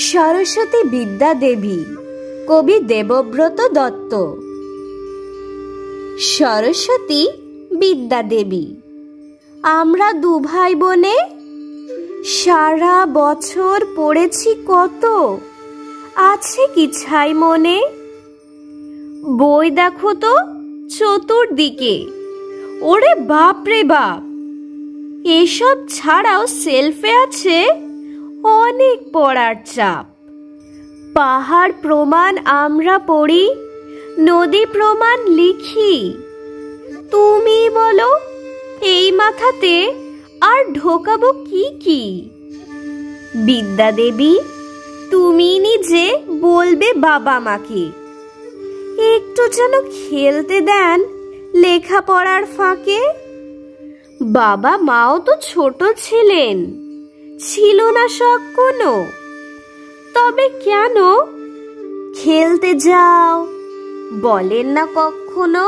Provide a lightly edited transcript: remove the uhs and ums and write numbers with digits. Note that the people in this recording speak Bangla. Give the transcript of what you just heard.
সরস্বতী বিদ্যা দেবী, কবি দেবব্রত দত্ত। সরস্বতী বিদ্যা দেবী, আমরা দু ভাই বোনে সারা বছর পড়েছি কত, আছে কি ছাই মনে? বই দেখো তো চতুর্দিকে, ওরে বাপ রে বাপ, এসব ছাড়াও সেলফে আছে অনেক পড়ার চাপ। পাহাড় প্রমাণ আমরা পড়ি, নদী প্রমাণ লিখি। তুমি বলো এই মাথাতে আর ঢোকাবো কি কি? বিদ্যা দেবী, তুমি নিজে বলবে বাবা মাকে একটু যেন খেলতে দেন লেখাপড়ার ফাঁকে। বাবা মাও তো ছোট ছিলেন, ছিল না শখ কোনো, তবে কেন খেলতে যাও বলেন না কখনো?